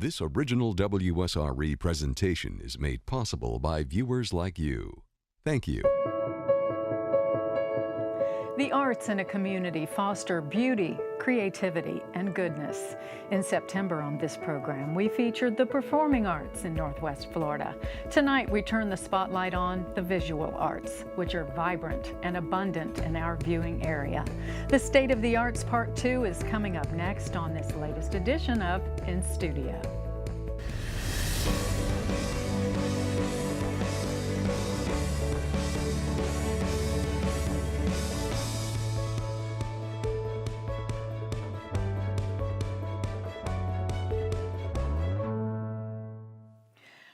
This original WSRE presentation is made possible by viewers like you. Thank you. The arts in a community foster beauty, creativity, and goodness. In September on this program, we featured the performing arts in Northwest Florida. Tonight, we turn the spotlight on the visual arts, which are vibrant and abundant in our viewing area. The State of the Arts Part 2 is coming up next on this latest edition of In Studio.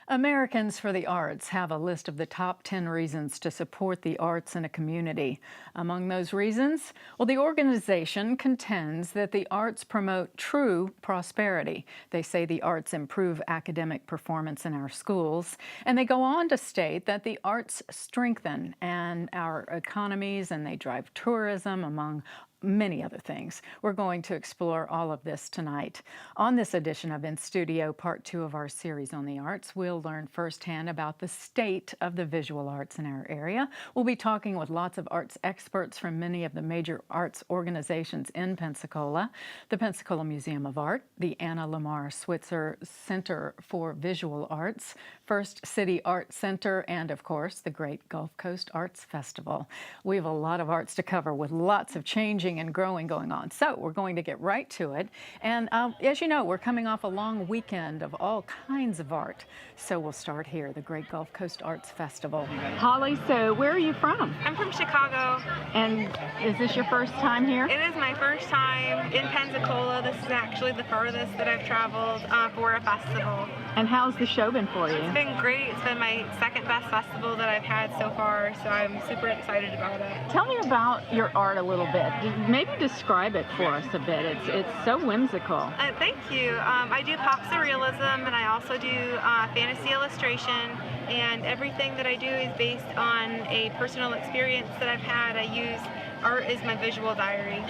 Americans for the Arts have a list of the top 10 reasons to support the arts in a community. Among those reasons, well, the organization contends that the arts promote true prosperity. They say the arts improve academic performance in our schools, and they go on to state that the arts strengthen our economies and they drive tourism, among many other things. We're going to explore all of this tonight. On this edition of In Studio, Part 2 of our series on the arts, we'll learn firsthand about the state of the visual arts in our area. We'll be talking with lots of arts experts from many of the major arts organizations in Pensacola, the Pensacola Museum of Art, the Anna Lamar Switzer Center for Visual Arts, First City Art Center, and of course, the Great Gulf Coast Arts Festival. We have a lot of arts to cover with lots of changing and growing going on. So we're going to get right to it. And as you know, we're coming off a long weekend of all kinds of art. So we'll start here, the Great Gulf Coast Arts Festival. Holly, so where are you from? I'm from Chicago. And is this your first time here? It is my first time in Pensacola. This is actually the furthest that I've traveled for a festival. And how's the show been for you? It's been great. It's been my second best festival that I've had so far, so I'm super excited about it. Tell me about your art a little bit. Maybe describe it for us a bit. It's so whimsical. Thank you. I do pop surrealism, and I also do fantasy illustration, and everything that I do is based on a personal experience that I've had. I use art as my visual diary.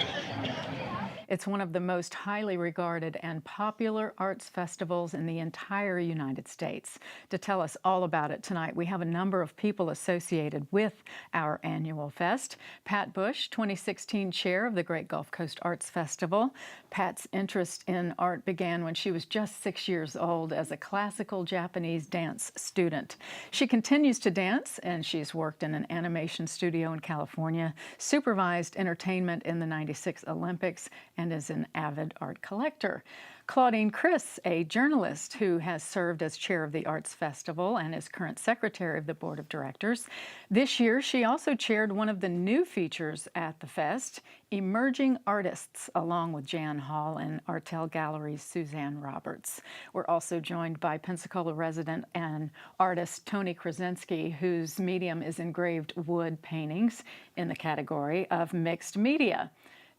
It's one of the most highly regarded and popular arts festivals in the entire United States. To tell us all about it tonight, we have a number of people associated with our annual fest. Pat Bush, 2016 chair of the Great Gulf Coast Arts Festival. Pat's interest in art began when she was just 6 years old as a classical Japanese dance student. She continues to dance, and she's worked in an animation studio in California, supervised entertainment in the '96 Olympics, and is an avid art collector. Claudine Criss, a journalist who has served as chair of the Arts Festival and is current secretary of the board of directors. This year, she also chaired one of the new features at the fest, Emerging Artists, along with Jan Hall and Artel Gallery's Suzanne Roberts. We're also joined by Pensacola resident and artist Tony Krasinski, whose medium is engraved wood paintings in the category of mixed media.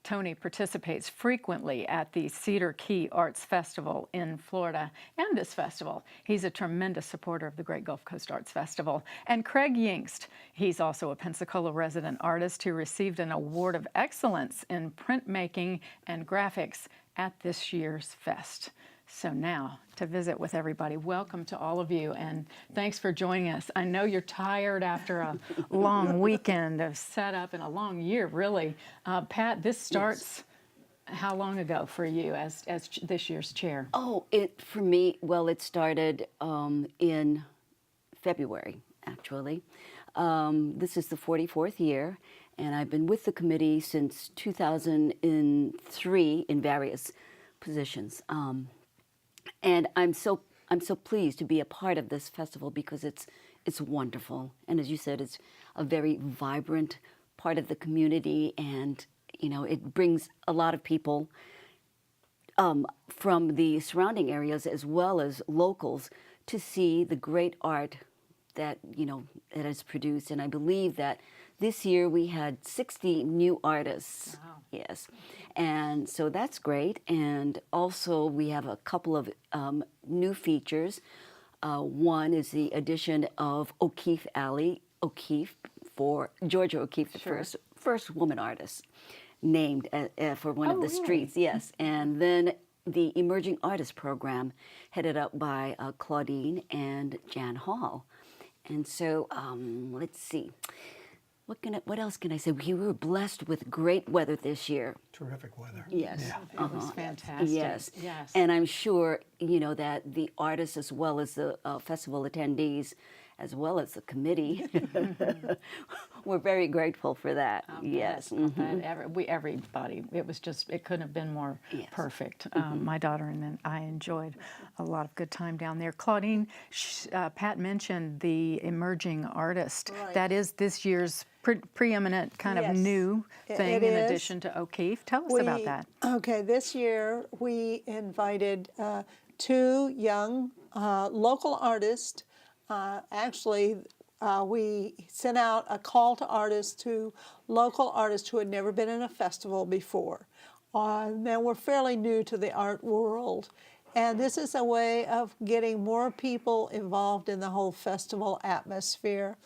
Tony participates frequently at the Cedar Key Arts Festival in Florida and this festival. He's a tremendous supporter of the Great Gulf Coast Arts Festival. And Craig Yingst, he's also a Pensacola resident artist who received an Award of Excellence in Printmaking and Graphics at this year's fest. So now, to visit with everybody, welcome to all of you, and thanks for joining us. I know you're tired after a long weekend of setup and a long year, really. Pat, this starts how long ago for you as this year's chair? Oh, for me, well, it started in February, actually. This is the 44th year, and I've been with the committee since 2003 in various positions. And I'm so pleased to be a part of this festival because it's wonderful, and as you said, it's a very vibrant part of the community, and you know, it brings a lot of people from the surrounding areas as well as locals to see the great art that that is produced. And I believe that this year we had 60 new artists. Wow. Yes, and so that's great. And also we have a couple of new features. One is the addition of O'Keeffe Alley. O'Keeffe, for Georgia O'Keeffe, the first woman artist named for one of the streets. Yes, and then the Emerging Artist Program, headed up by Claudine and Jan Hall. And so, let's see. What else can I say? We were blessed with great weather this year. Terrific weather. Yes. Yeah. It was fantastic. Yes. Yes. And I'm sure, that the artists as well as the festival attendees, as well as the committee, we're very grateful for that. Yes. Everybody. It couldn't have been more perfect. My daughter and I enjoyed a lot of good time down there. Claudine, Pat mentioned the emerging artist. Right. That is this year's preeminent kind of Yes, new thing it in is. addition to O'Keeffe. Tell us about that. Okay, this year we invited 2 young local artists. We sent out a call to artists, to local artists who had never been in a festival before. They were fairly new to the art world. And this is a way of getting more people involved in the whole festival atmosphere.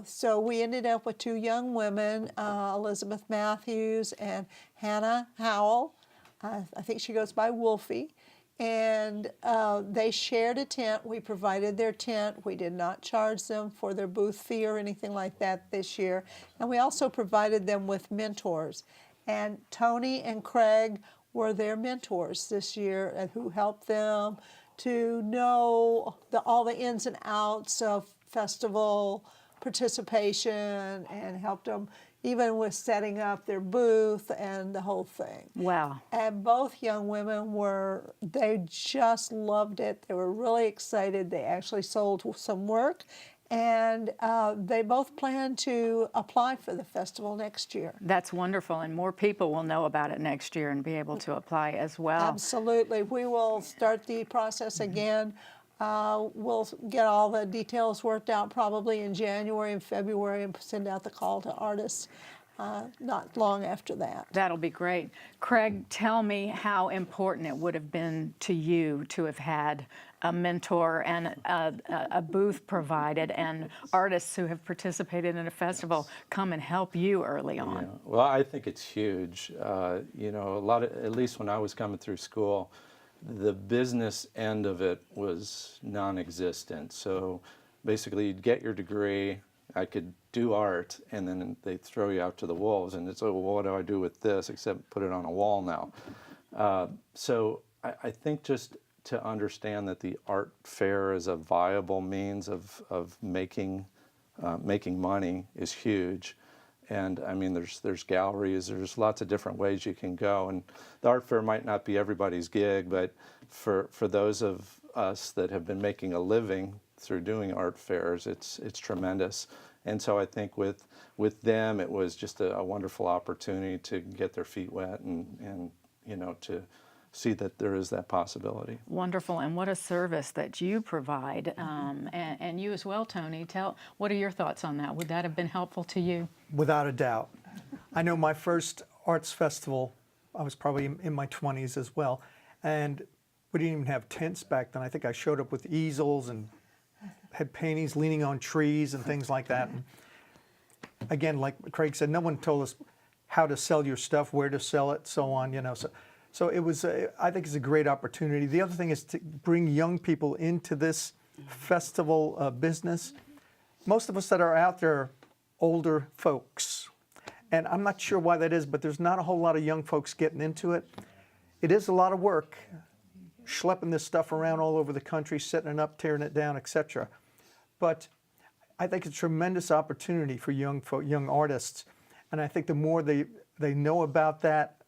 So we ended up with 2 young women, Elizabeth Matthews and Hannah Howell. I think she goes by Wolfie. And they shared a tent. We provided their tent. We did not charge them for their booth fee or anything like that this year. And we also provided them with mentors. And Tony and Craig were their mentors this year, and who helped them to know all the ins and outs of festival participation, and helped them even with setting up their booth and the whole thing. Wow. And both young women they just loved it. They were really excited. They actually sold some work, and they both plan to apply for the festival next year. That's wonderful, and more people will know about it next year and be able to apply as well. Absolutely. We will start the process again. We'll get all the details worked out probably in January and February, and send out the call to artists not long after that. That'll be great. Craig, tell me how important it would have been to you to have had a mentor and a booth provided, and artists who have participated in a festival come and help you early on. Yeah. Well, I think it's huge. A lot of, at least when I was coming through school, the business end of it was non-existent. So basically you'd get your degree, I could do art, and then they throw you out to the wolves, and it's, oh, well, what do I do with this except put it on a wall now? So I think just to understand that the art fair is a viable means of making money is huge. And I mean, there's galleries, there's lots of different ways you can go. And the art fair might not be everybody's gig, but for those of us that have been making a living through doing art fairs, it's tremendous. And so I think with them, it was just a wonderful opportunity to get their feet wet and to see that there is that possibility. Wonderful, and what a service that you provide, and you as well, Tony. What are your thoughts on that? Would that have been helpful to you? Without a doubt. I know my first arts festival, I was probably in my 20s as well, and we didn't even have tents back then. I think I showed up with easels and had paintings leaning on trees and things like that. And again, like Craig said, no one told us how to sell your stuff, where to sell it, so on, So it was, I think it's a great opportunity. The other thing is to bring young people into this festival business. Most of us that are out there are older folks. And I'm not sure why that is, but there's not a whole lot of young folks getting into it. It is a lot of work, schlepping this stuff around all over the country, setting it up, tearing it down, etc. But I think it's a tremendous opportunity for young artists. And I think the more they know about that,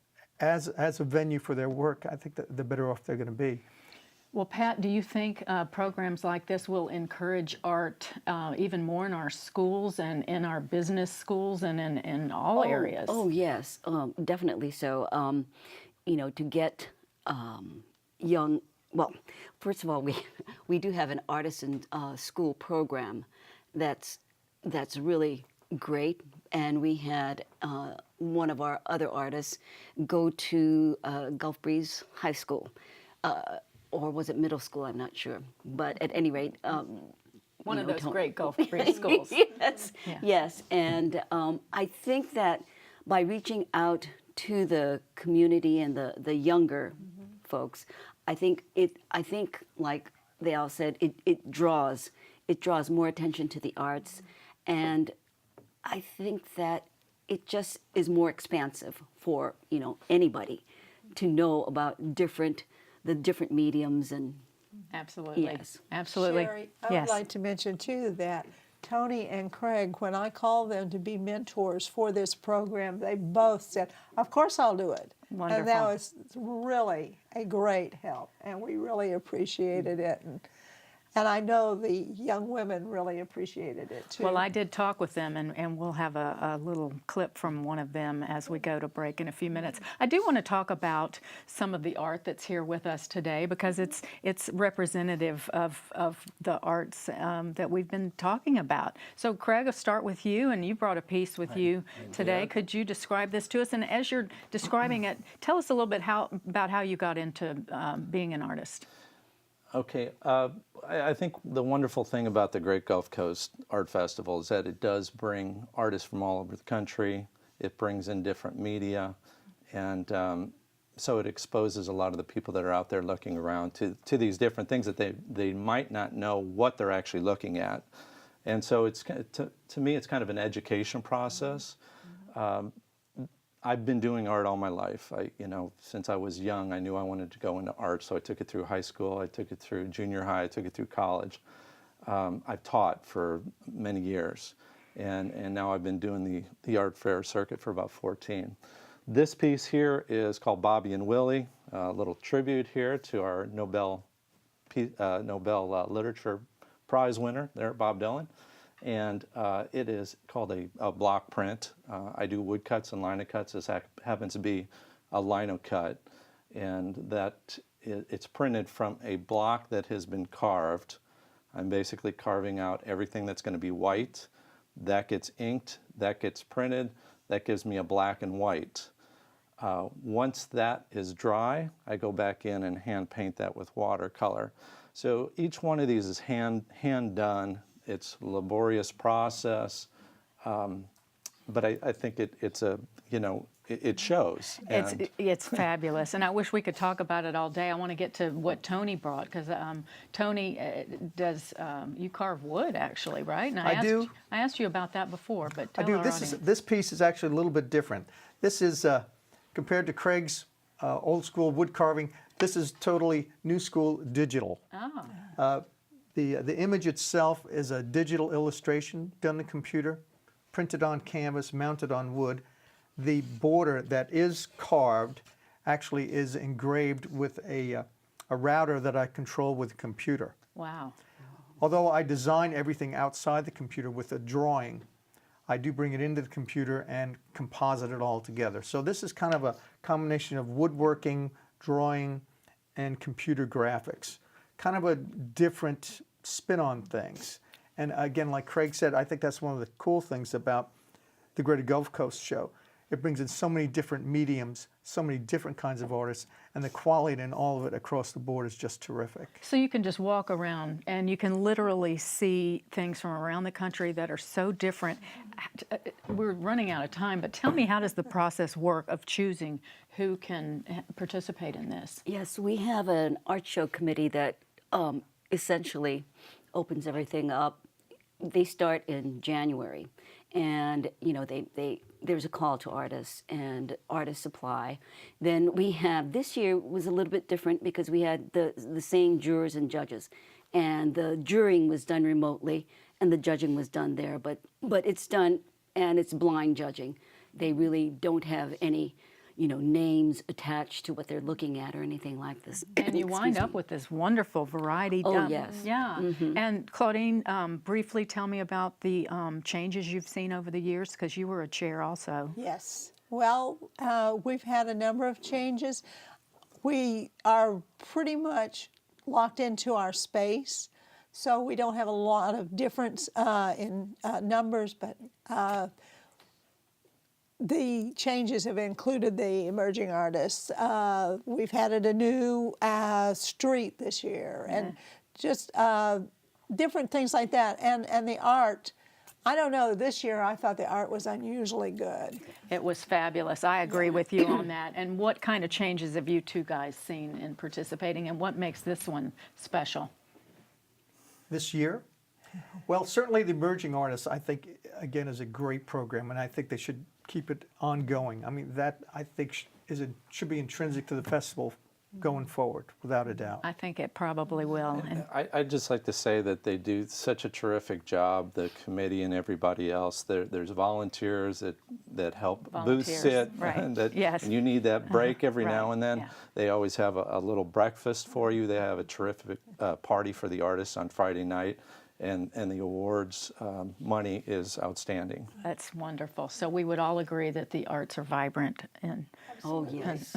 as a venue for their work, I think the better off they're going to be. Well, Pat, do you think programs like this will encourage art even more in our schools and in our business schools and in all areas? Oh, yes, definitely so. To get young, well, first of all, we do have an artisan school program that's really great, and we had one of our other artists go to Gulf Breeze High School, or was it middle school? I'm not sure, but at any rate, one of those great Gulf Breeze schools. Yes, Yeah. yes, and I think that by reaching out to the community and the younger folks. I think like they all said, it draws more attention to the arts, and I think that it just is more expansive for anybody to know about the different mediums and. Absolutely. Yes. Absolutely. Sherry, I yes. would like to mention too that Tony and Craig, when I called them to be mentors for this program, they both said, "Of course I'll do it." Wonderful. And that was really a great help, and we really appreciated it. And I know the young women really appreciated it too. Well, I did talk with them, and we'll have a little clip from one of them as we go to break in a few minutes. I do want to talk about some of the art that's here with us today, because it's representative of the arts that we've been talking about. So, Craig, I'll start with you, and you brought a piece with you today. Could you describe this to us? And as you're describing it, tell us a little bit about how you got into being an artist. Okay, I think the wonderful thing about the Great Gulf Coast Art Festival is that it does bring artists from all over the country. It brings in different media, and so it exposes a lot of the people that are out there looking around to these different things that they might not know what they're actually looking at. And so it's to me, it's kind of an education process. I've been doing art all my life. Since I was young, I knew I wanted to go into art, so I took it through high school, I took it through junior high, I took it through college. I've taught for many years, and now I've been doing the art fair circuit for about 14. This piece here is called Bobby and Willie, a little tribute here to our Nobel Literature Prize winner there, Bob Dylan. And it is called a block print. I do woodcuts and lino cuts. This happens to be a lino cut, and that it's printed from a block that has been carved. I'm basically carving out everything that's going to be white. That gets inked, that gets printed, that gives me a black and white. Once that is dry, I go back in and hand paint that with watercolor. So each one of these is hand done. It's a laborious process, but I think it shows. It's fabulous, and I wish we could talk about it all day. I want to get to what Tony brought, because Tony does. You carve wood, actually, right? And I do. I asked you about that before, but tell I do. our audience. This piece is actually a little bit different. This is compared to Craig's old school wood carving. This is totally new school digital. Oh. The image itself is a digital illustration done on the computer, printed on canvas, mounted on wood. The border that is carved actually is engraved with a router that I control with a computer. Wow. Although I design everything outside the computer with a drawing, I do bring it into the computer and composite it all together. So this is kind of a combination of woodworking, drawing, and computer graphics. Kind of a different spin on things. And again, like Craig said, I think that's one of the cool things about the Greater Gulf Coast show. It brings in so many different mediums, so many different kinds of artists, and the quality in all of it across the board is just terrific. So you can just walk around and you can literally see things from around the country that are so different. We're running out of time, but tell me, how does the process work of choosing who can participate in this? Yes, we have an art show committee that essentially opens everything up. They start in January, and there's a call to artists, and artists apply. Then we have, this year was a little bit different because we had the same jurors and judges, and the jurying was done remotely and the judging was done there, but it's done, and it's blind judging. They really don't have any names attached to what they're looking at or anything like this. And you wind up with this wonderful variety. Oh, yes. Yeah. Mm-hmm. And Claudine, briefly tell me about the changes you've seen over the years, because you were a chair also. Yes. Well, we've had a number of changes. We are pretty much locked into our space, so we don't have a lot of difference in numbers, but the changes have included the emerging artists. We've added a new street this year, and just different things like that. And the art I don't know, this year I thought the art was unusually good. It was fabulous. I agree with you on that. And what kind of changes have you two guys seen in participating, and what makes this one special? This year? Well, certainly the Emerging Artists, I think, again, is a great program, and I think they should keep it ongoing. I mean, that, I think, should be intrinsic to the festival going forward, without a doubt. I think it probably will. And I'd just like to say that they do such a terrific job, the committee and everybody else. There's volunteers that help booth Volunteers, sit. right. And Yes. and you need that break every now Right, and then. yeah. They always have a little breakfast for you. They have a terrific party for the artists on Friday night. And the awards money is outstanding. that's wonderful. So we would all agree that the arts are vibrant, and Oh, yes.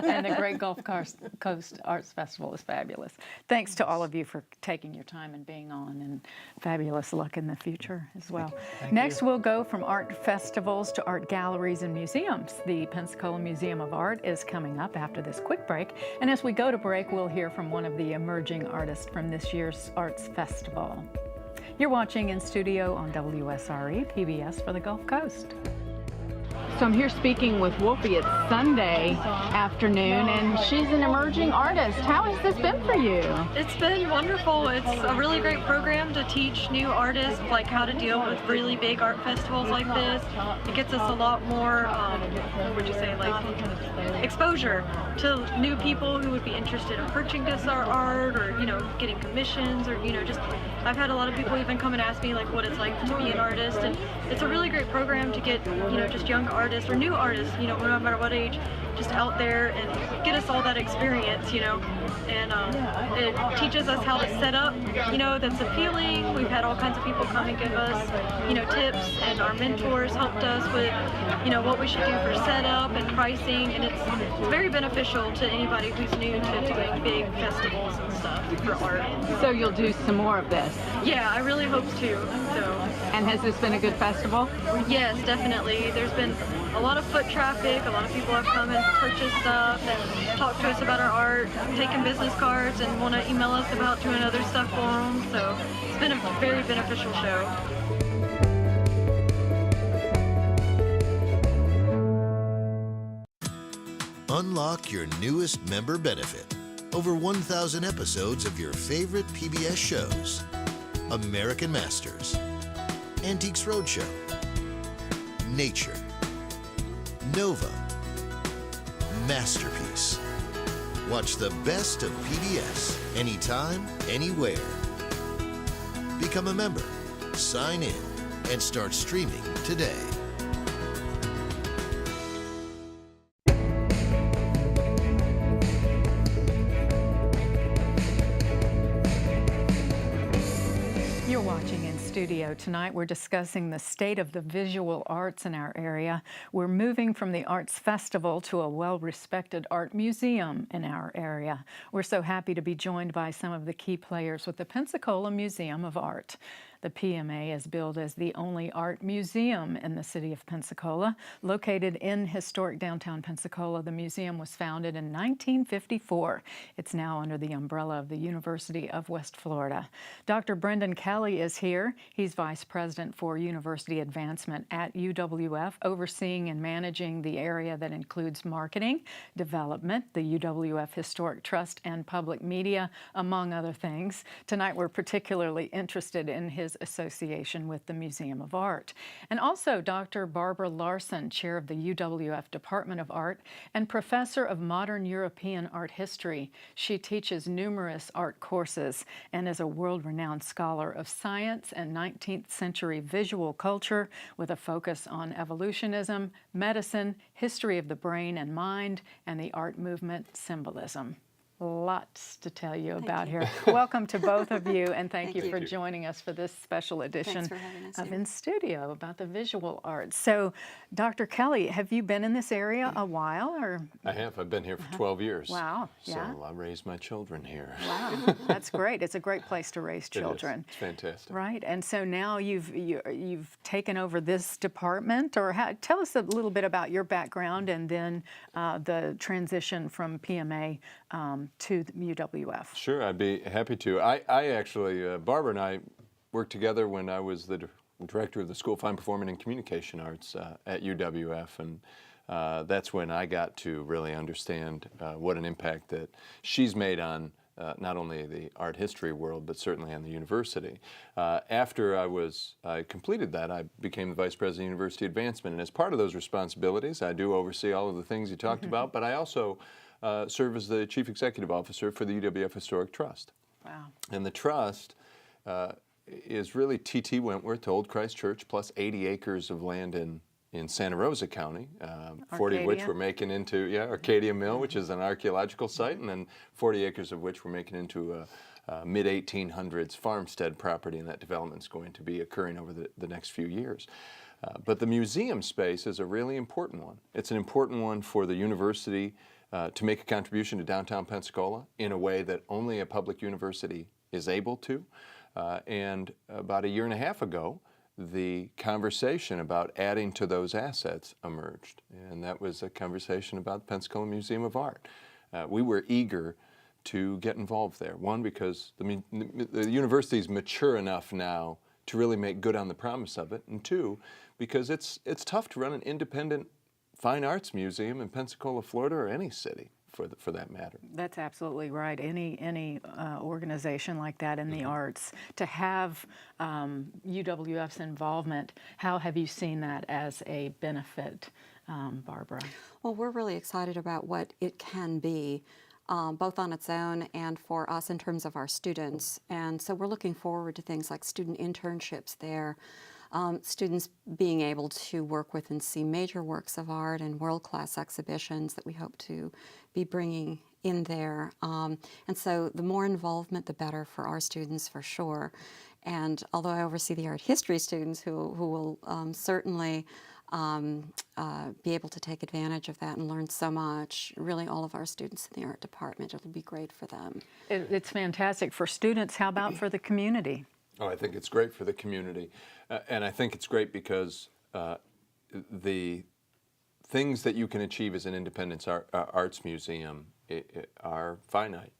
and the Great Gulf Coast Arts Festival is fabulous. Thanks to all of you for taking your time and being on, and fabulous luck in the future as well. Next, we'll go from art festivals to art galleries and museums. The Pensacola Museum of Art is coming up after this quick break. And as we go to break, we'll hear from one of the emerging artists from this year's Arts Festival. You're watching In Studio on WSRE, PBS for the Gulf Coast. So I'm here speaking with Wolfie. It's Sunday afternoon, and she's an emerging artist. How has this been for you? It's been wonderful. It's a really great program to teach new artists like how to deal with really big art festivals like this. It gets us a lot more, what would you say, like exposure to new people who would be interested in purchasing our art, or getting commissions, or just I've had a lot of people even come and ask me like what it's like to be an artist, and it's a really great program to get just young artists or new artists, no matter what age, just out there and get us all that experience, and it teaches us how to set up, that's appealing. We've had all kinds of people come and give us, tips, and our mentors helped us with, what we should do for setup and pricing, and it's very beneficial to anybody who's new to doing big festivals and stuff for art. So you'll do some more of this. Yeah, I really hope to. So. And has this been a good festival? Yes, definitely. There's been a lot of foot traffic. A lot of people have come and purchased stuff and talked to us about our art, taken business cards, and want to email us about doing other stuff for them. So it's been a very beneficial show. Unlock your newest member benefit. Over 1,000 episodes of your favorite PBS shows. American Masters, Antiques Roadshow, Nature, Nova, Masterpiece. Watch the best of PBS anytime, anywhere. Become a member, sign in, and start streaming today. You're watching In Studio. Tonight we're discussing the state of the visual arts in our area. We're moving from the Arts Festival to a well-respected art museum in our area. We're so happy to be joined by some of the key players with the Pensacola Museum of Art. The PMA is billed as the only art museum in the city of Pensacola. Located in historic downtown Pensacola, the museum was founded in 1954. It's now under the umbrella of the University of West Florida. Dr. Brendan Kelly is here. He's Vice President for University Advancement at UWF, overseeing and managing the area that includes marketing, development, the UWF Historic Trust, and public media, among other things. Tonight we're particularly interested in his association with the Museum of Art. And also Dr. Barbara Larson, chair of the UWF Department of Art and professor of modern European art history. She teaches numerous art courses and is a world-renowned scholar of science and 19th century visual culture with a focus on evolutionism, medicine, history of the brain and mind, and the art movement symbolism. Lots to tell you about here. Welcome to both of you, and thank you for joining us for this special edition of In Studio about the visual arts. So, Dr. Kelly, have you been in this area a while? Or? I have. I've been here for 12 years. Wow. Yeah. So I raised my children here. Wow. That's great. It's a great place to raise children. It is. It's fantastic. Right. And so now you've taken over this department, or tell us a little bit about your background and then the transition from PMA to the UWF. Sure, I'd be happy to. I actually, Barbara and I worked together when I was the director of the School of Fine Performing and Communication Arts at UWF, and that's when I got to really understand what an impact that she's made on not only the art history world, but certainly on the university. After I completed that, I became the Vice President of University Advancement, and as part of those responsibilities, I do oversee all of the things you talked about, but I also serve as the Chief Executive Officer for the UWF Historic Trust. Wow. And the trust is really T.T. Wentworth to Old Christ Church plus 80 acres of land in Santa Rosa County, 40 of which Arcadia. we're making into Arcadia Mill, which is an archaeological site, and then 40 acres of which we're making into a mid-1800s farmstead property, and that development's going to be occurring over the next few years. But the museum space is a really important one. It's an important one for the university to make a contribution to downtown Pensacola in a way that only a public university is able to. And about a year and a half ago, the conversation about adding to those assets emerged. And that was a conversation about the Pensacola Museum of Art. We were eager to get involved there. One, because the university is mature enough now to really make good on the promise of it. And two, because it's tough to run an independent fine arts museum in Pensacola, Florida, or any city for that matter. That's absolutely right. Any organization like that in the arts, to have UWF's involvement, how have you seen that as a benefit, Barbara? Well, we're really excited about what it can be, both on its own and for us in terms of our students. And so we're looking forward to things like student internships there, students being able to work with and see major works of art and world-class exhibitions that we hope to be bringing in there. And so the more involvement, the better for our students, for sure. And although I oversee the art history students who will certainly be able to take advantage of that and learn so much, really all of our students in the art department, it'll be great for them. It's fantastic for students. How about for the community? Oh, I think it's great for the community. And I think it's great because the things that you can achieve as an independent arts museum are finite.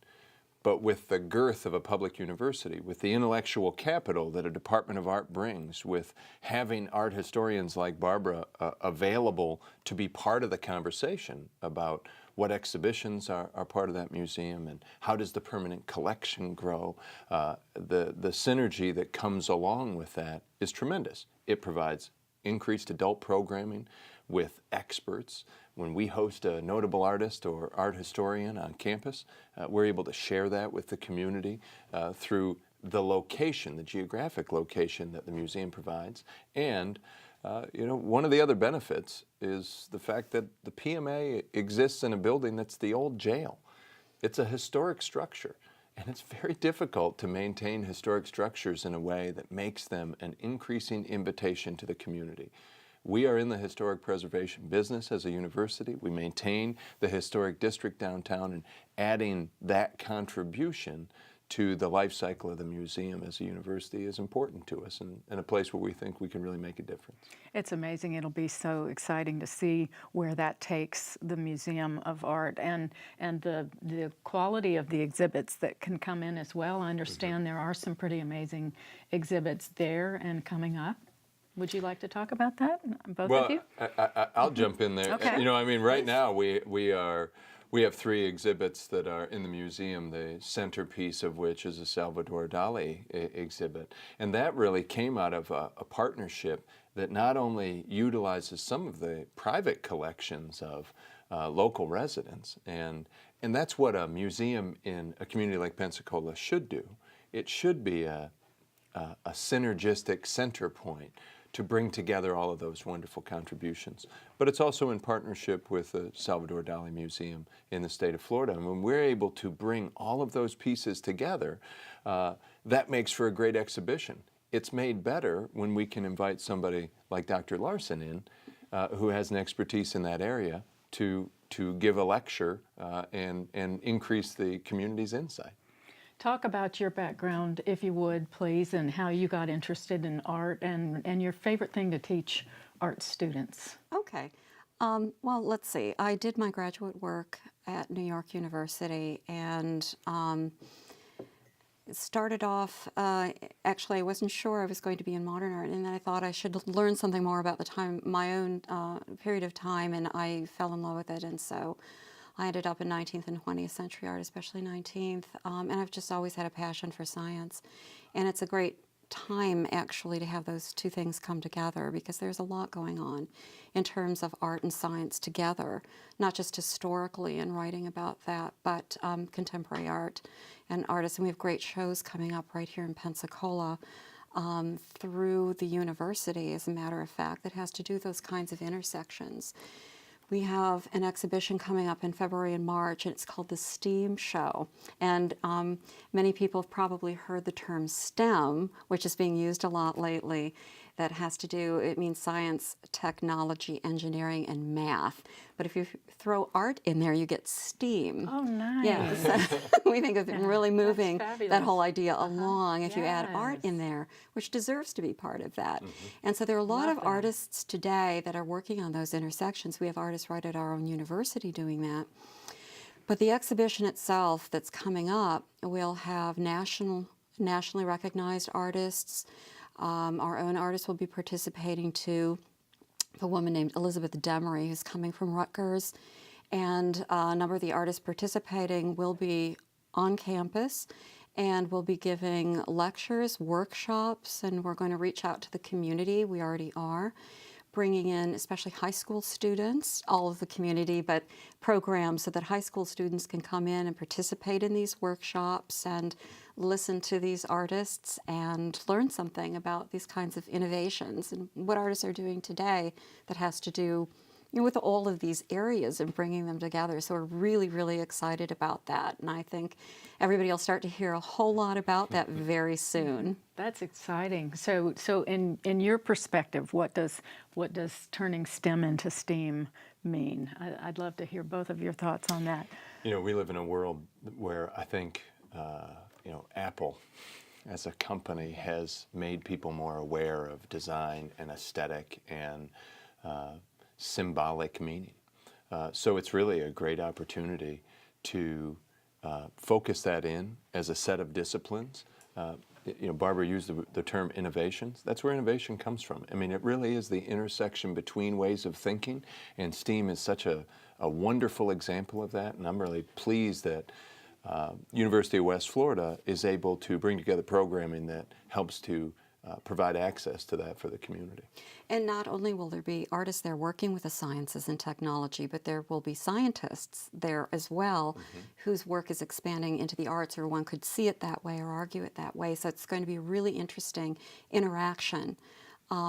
But with the girth of a public university, with the intellectual capital that a Department of Art brings, with having art historians like Barbara available to be part of the conversation about what exhibitions are part of that museum and how does the permanent collection grow, the synergy that comes along with that is tremendous. It provides increased adult programming with experts. When we host a notable artist or art historian on campus, we're able to share that with the community through the location, the geographic location that the museum provides. And one of the other benefits is the fact that the PMA exists in a building that's the old jail. It's a historic structure, and it's very difficult to maintain historic structures in a way that makes them an increasing invitation to the community. We are in the historic preservation business as a university. We maintain the historic district downtown, and adding that contribution to the life cycle of the museum as a university is important to us, and a place where we think we can really make a difference. It's amazing. It'll be so exciting to see where that takes the Museum of Art and the quality of the exhibits that can come in as well. I understand there are some pretty amazing exhibits there and coming up. Would you like to talk about that, both of you? I'll jump in there. Okay. Right now we have 3 exhibits that are in the museum, the centerpiece of which is a Salvador Dali exhibit. And that really came out of a partnership that not only utilizes some of the private collections of local residents, and that's what a museum in a community like Pensacola should do. It should be a synergistic center point to bring together all of those wonderful contributions. But it's also in partnership with the Salvador Dali Museum in the state of Florida. And when we're able to bring all of those pieces together, that makes for a great exhibition. It's made better when we can invite somebody like Dr. Larson in, who has an expertise in that area, to give a lecture and increase the community's insight. Talk about your background, if you would, please, and how you got interested in art and your favorite thing to teach art students. Okay. Well, let's see. I did my graduate work at New York University, and started off, actually I wasn't sure I was going to be in modern art, and then I thought I should learn something more about my own period of time, and I fell in love with it, and so I ended up in 19th and 20th century art, especially 19th, and I've just always had a passion for science, and it's a great time actually to have those two things come together, because there's a lot going on in terms of art and science together, not just historically and writing about that, but contemporary art and artists. And we have great shows coming up right here in Pensacola through the university, as a matter of fact, that has to do with those kinds of intersections. We have an exhibition coming up in February and March, and it's called the STEAM Show. And many people have probably heard the term STEM, which is being used a lot lately. That has to do, it means science, technology, engineering, and math. But if you throw art in there, you get STEAM. Oh, nice. Yeah, so we think of it really moving that fabulous. whole idea along if you add art in there, which deserves to be part of that. And so there are a lot of artists today that are working on those intersections. We have artists right at our own university doing that. But the exhibition itself that's coming up will have nationally recognized artists. Our own artists will be participating too. A woman named Elizabeth Demery, who's coming from Rutgers, and a number of the artists participating will be on campus and will be giving lectures, workshops, and we're going to reach out to the community. We already are, bringing in especially high school students, all of the community, but programs so that high school students can come in and participate in these workshops and listen to these artists and learn something about these kinds of innovations and what artists are doing today that has to do, you know, with all of these areas and bringing them together. So we're really, really excited about that. And I think everybody will start to hear a whole lot about that very soon. That's exciting. So in your perspective, what does turning STEM into STEAM mean? I'd love to hear both of your thoughts on that. You know, we live in a world where I think, you know, Apple as a company has made people more aware of design and aesthetic and symbolic meaning. So it's really a great opportunity to focus that in as a set of disciplines. You know, Barbara used the term innovations. That's where innovation comes from. I mean, it really is the intersection between ways of thinking, and STEAM is such a wonderful example of that, and I'm really pleased that University of West Florida is able to bring together programming that helps to provide access to that for the community. And not only will there be artists there working with the sciences and technology, but there will be scientists there as well whose work is expanding into the arts, or one could see it that way or argue it that way. So it's going to be a really interesting interaction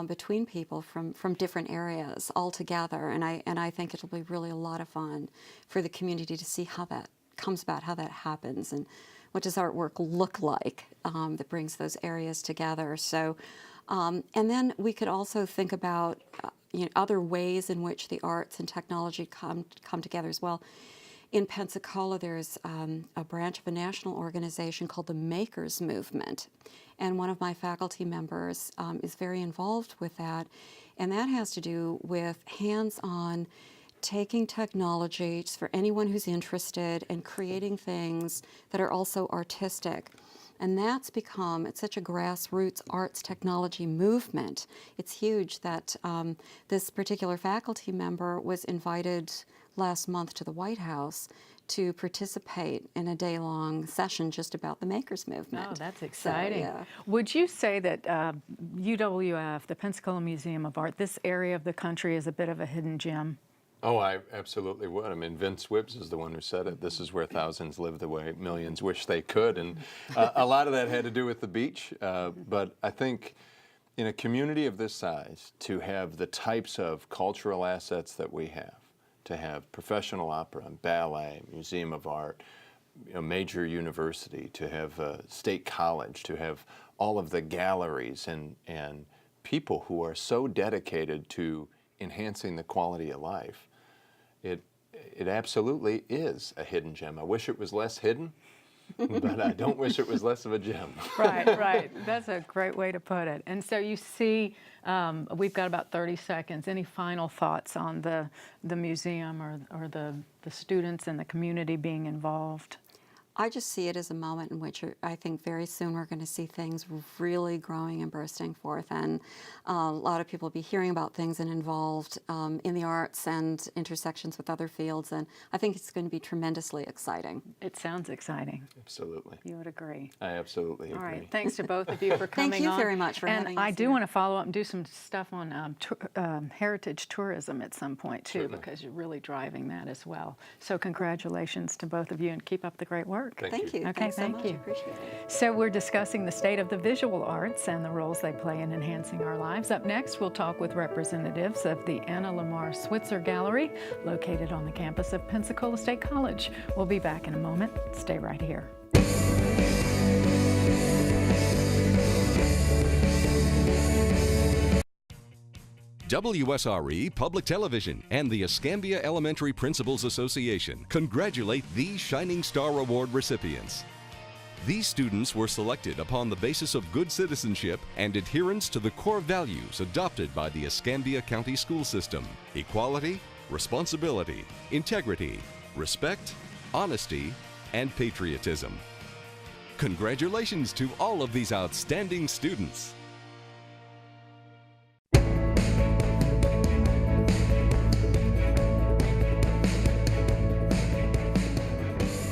between people from different areas all together. And I think it'll be really a lot of fun for the community to see how that comes about, how that happens, and what does artwork look like that brings those areas together. So, and then we could also think about you know, other ways in which the arts and technology come together as well. In Pensacola, there's a branch of a national organization called the Makers Movement, and one of my faculty members is very involved with that, and that has to do with hands-on taking technology, just for anyone who's interested, and creating things that are also artistic. And that's become, it's such a grassroots arts technology movement. It's huge that this particular faculty member was invited last month to the White House to participate in a day-long session just about the Makers Movement. Oh, that's exciting. So, yeah. Would you say that UWF, the Pensacola Museum of Art, this area of the country is a bit of a hidden gem? Oh, I absolutely would. I mean, Vince Wibbs is the one who said it. This is where thousands live the way millions wish they could. And a lot of that had to do with the beach. But I think in a community of this size, to have the types of cultural assets that we have, to have professional opera and ballet, museum of art, a major university, to have a state college, to have all of the galleries and people who are so dedicated to enhancing the quality of life, it absolutely is a hidden gem. I wish it was less hidden, but I don't wish it was less of a gem. Right. That's a great way to put it. And so you see, we've got about 30 seconds. Any final thoughts on the museum or the students and the community being involved? I just see it as a moment in which I think very soon we're going to see things really growing and bursting forth, and a lot of people will be hearing about things and involved in the arts and intersections with other fields, and I think it's going to be tremendously exciting. It sounds exciting. Absolutely. You would agree. I absolutely agree. All right. Thanks to both of you for coming on. Thank you very much for and having I us do here. want to follow up and do some stuff on heritage tourism at some point, too, Certainly. because you're really driving that as well. So congratulations to both of you, and keep up the great work. Thank you. Okay, Thanks so thank much. you. Appreciate it. So we're discussing the state of the visual arts and the roles they play in enhancing our lives. Up next, we'll talk with representatives of the Anna Lamar Switzer Gallery, located on the campus of Pensacola State College. We'll be back in a moment. Stay right here. WSRE Public Television and the Escambia Elementary Principals Association congratulate these Shining Star Award recipients. These students were selected upon the basis of good citizenship and adherence to the core values adopted by the Escambia County School System: equality, responsibility, integrity, respect, honesty, and patriotism. Congratulations to all of these outstanding students.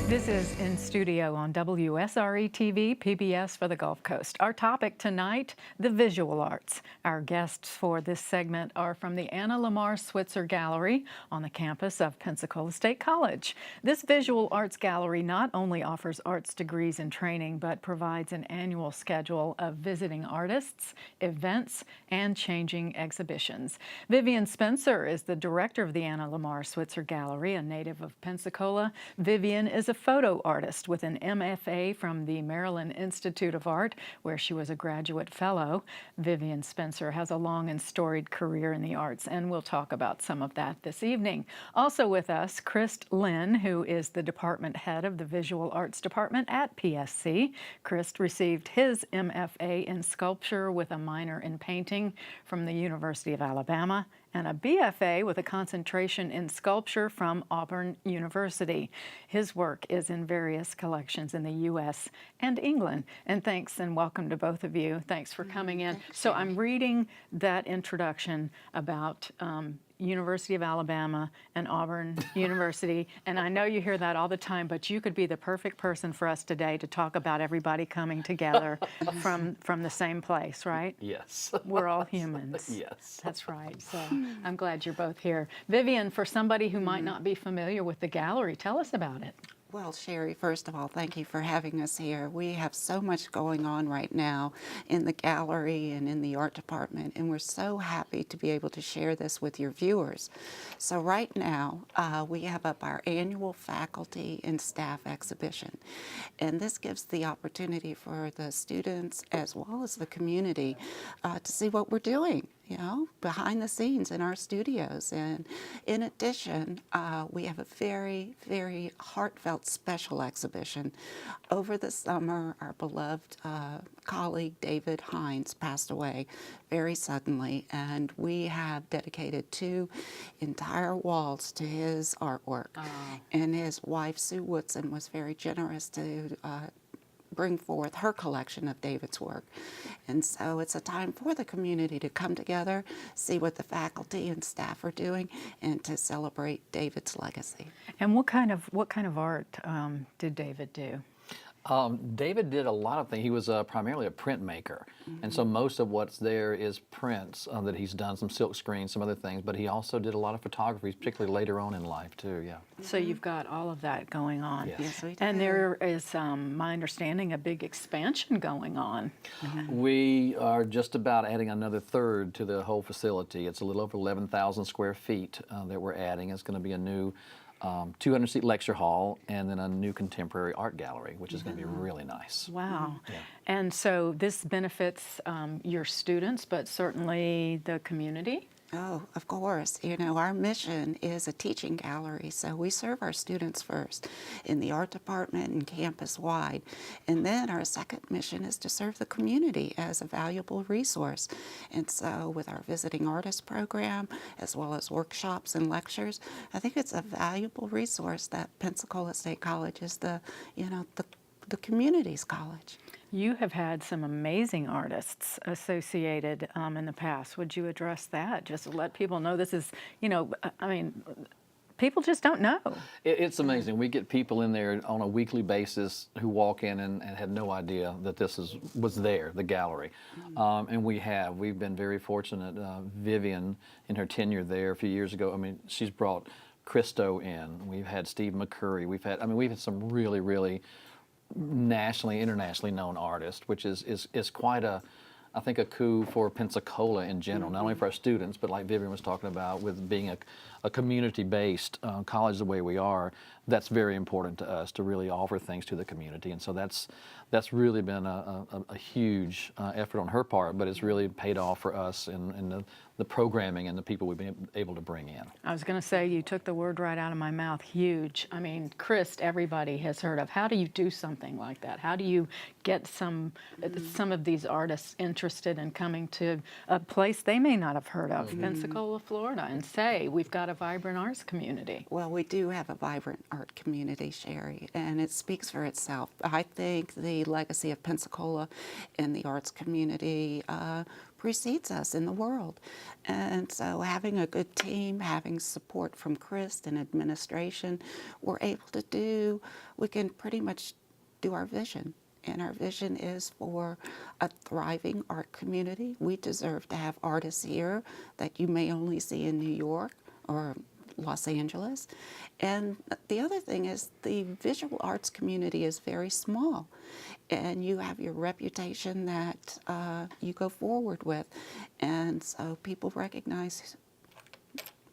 This is In Studio on WSRE TV, PBS for the Gulf Coast. Our topic tonight, the visual arts. Our guests for this segment are from the Anna Lamar Switzer Gallery on the campus of Pensacola State College. This visual arts gallery not only offers arts degrees and training, but provides an annual schedule of visiting artists, events, and changing exhibitions. Vivian Spencer is the director of the Anna Lamar Switzer Gallery, a native of Pensacola. Vivian is a photo artist with an MFA from the Maryland Institute of Art, where she was a graduate fellow. Vivian Spencer has a long and storied career in the arts, and we'll talk about some of that this evening. Also with us, Christ Lynn, who is the department head of the Visual Arts Department at PSC. Christ received his MFA in sculpture with a minor in painting from the University of Alabama, and a BFA with a concentration in sculpture from Auburn University. His work is in various collections in the U.S. and England. And thanks and welcome to both of you. Thanks for coming in. So I'm reading that introduction about University of Alabama and Auburn University, and I know you hear that all the time, but you could be the perfect person for us today to talk about everybody coming together from the same place, right? Yes. We're all humans. Yes. That's right. So I'm glad you're both here. Vivian, for somebody who might not be familiar with the gallery, tell us about it. Well, Sherry, first of all, thank you for having us here. We have so much going on right now in the gallery and in the art department, and we're so happy to be able to share this with your viewers. So right now, we have up our annual faculty and staff exhibition, and this gives the opportunity for the students as well as the community to see what we're doing, you know, behind the scenes in our studios. And in addition, we have a very, very heartfelt special exhibition. Over the summer, our beloved colleague David Hines passed away very suddenly, and we have dedicated 2 entire walls to his artwork. And his wife, Sue Woodson, was very generous to bring forth her collection of David's work. And so it's a time for the community to come together, see what the faculty and staff are doing, and to celebrate David's legacy. And what kind of art did David do? David did a lot of things. He was primarily a printmaker, and so most of what's there is prints that he's done, some silk screens, some other things, but he also did a lot of photography, particularly later on in life too, yeah. So you've got all of that going on. Yes. Yes, we do. And there is, my understanding, a big expansion going on. We are just about adding another third to the whole facility. It's a little over 11,000 square feet that we're adding. It's going to be a new 200-seat lecture hall, and then a new contemporary art gallery, which is going to be really nice. Wow. Yeah. And so this benefits your students, but certainly the community? Oh, of course. You know, our mission is a teaching gallery, so we serve our students first in the art department and campus-wide. And then our second mission is to serve the community as a valuable resource. And so with our visiting artist program, as well as workshops and lectures, I think it's a valuable resource that Pensacola State College is the community's college. You have had some amazing artists associated in the past. Would you address that? Just to let people know this is, I mean, people just don't know. It's amazing. We get people in there on a weekly basis who walk in and had no idea that this was there, the gallery. And we've been very fortunate. Vivian, in her tenure there a few years ago, I mean, she's brought Christo in. We've had Steve McCurry. We've had some really, really nationally, internationally known artist, which is quite I think a coup for Pensacola in general, not only for our students, but like Vivian was talking about, with being a community-based college the way we are, that's very important to us to really offer things to the community. And so that's really been a huge effort on her part, but it's really paid off for us in the programming and the people we've been able to bring in. I was going to say, you took the word right out of my mouth, huge. I mean, Christ, everybody has heard of. How do you do something like that? How do you get some of these artists interested in coming to a place they may not have heard of, Pensacola, Florida, and say, we've got a vibrant arts community? Well, we do have a vibrant art community, Sherry, and it speaks for itself. I think the legacy of Pensacola in the arts community precedes us in the world. And so having a good team, having support from Chris and administration, we can pretty much do our vision. And our vision is for a thriving art community. We deserve to have artists here that you may only see in New York or Los Angeles. And the other thing is the visual arts community is very small, and you have your reputation that you go forward with. And so people recognize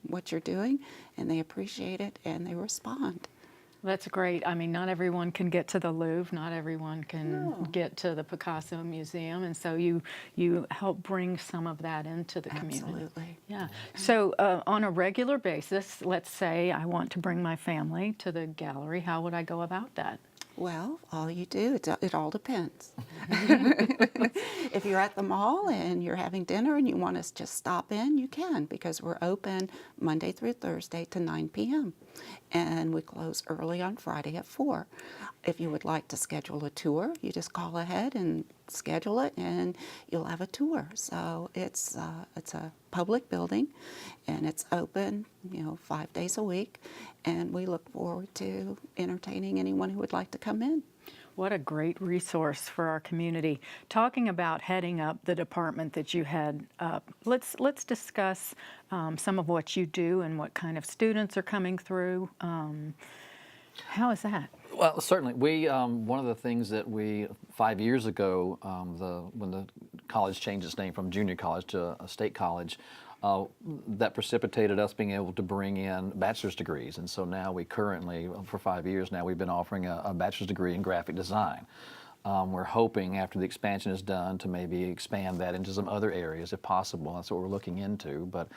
what you're doing, and they appreciate it, and they respond. That's great. I mean, not everyone can get to the Louvre, not everyone can get to the Picasso Museum, and so you help bring some of that into the community. Absolutely. Yeah. So on a regular basis, let's say I want to bring my family to the gallery, how would I go about that? Well, all you do, it all depends. If you're at the mall and you're having dinner and you want us to stop in, you can, because we're open Monday through Thursday to 9 p.m. And we close early on Friday at 4. If you would like to schedule a tour, you just call ahead and schedule it, and you'll have a tour. So it's a public building, and it's open, 5 days a week, and we look forward to entertaining anyone who would like to come in. What a great resource for our community. Talking about heading up the department that you head up, let's discuss some of what you do and what kind of students are coming through. How is that? Well, certainly. We one of the things that 5 years ago, when the college changed its name from junior college to a state college, that precipitated us being able to bring in bachelor's degrees. And so now we currently, for 5 years now, we've been offering a bachelor's degree in graphic design. We're hoping, after the expansion is done, to maybe expand that into some other areas if possible. That's what we're looking into. But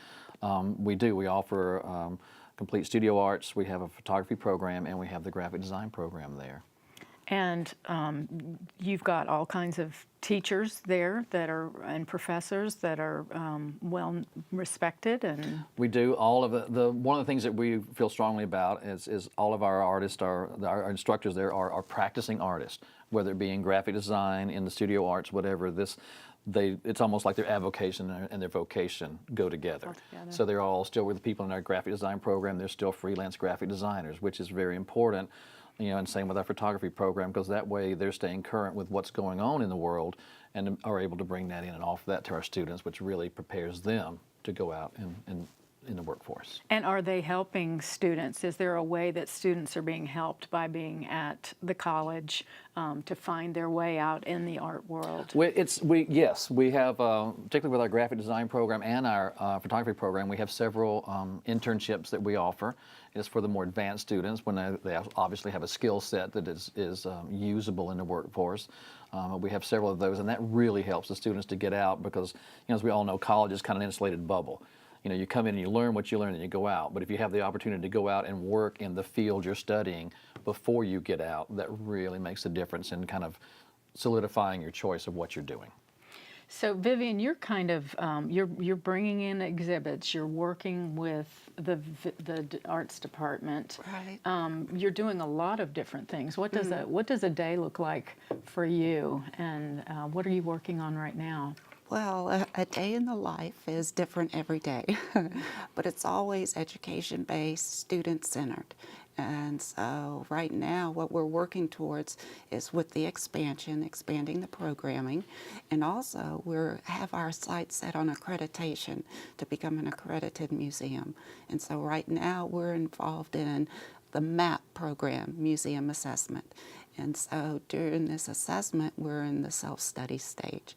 we offer complete studio arts, we have a photography program, and we have the graphic design program there. And you've got all kinds of teachers there and professors that are well respected, and we do. All of one of the things that we feel strongly about is all of our artists, our instructors there are practicing artists, whether it be in graphic design, in the studio arts, whatever. It's almost like their avocation and their vocation go together. So they're all still with the people in our graphic design program. They're still freelance graphic designers, which is very important. And same with our photography program, because that way they're staying current with what's going on in the world and are able to bring that in and offer that to our students, which really prepares them to go out and in the workforce. And are they helping students? Is there a way that students are being helped by being at the college to find their way out in the art world? Yes, we have, particularly with our graphic design program and our photography program, we have several internships that we offer. It's for the more advanced students when they obviously have a skill set that is usable in the workforce. We have several of those, and that really helps the students to get out because, as we all know, college is kind of an insulated bubble. You know, you come in and you learn what you learn and you go out. But if you have the opportunity to go out and work in the field you're studying before you get out, that really makes a difference in kind of solidifying your choice of what you're doing. So Vivian, you're kind of you're bringing in exhibits. You're working with the arts department. Right. You're doing a lot of different things. What does a day look like for you? And what are you working on right now? Well, a day in the life is different every day, but it's always education-based, student-centered. And so right now what we're working towards is with the expanding the programming, and also we have our sights set on accreditation to become an accredited museum. And so right now we're involved in the MAP program, Museum Assessment. And so during this assessment, we're in the self-study stage.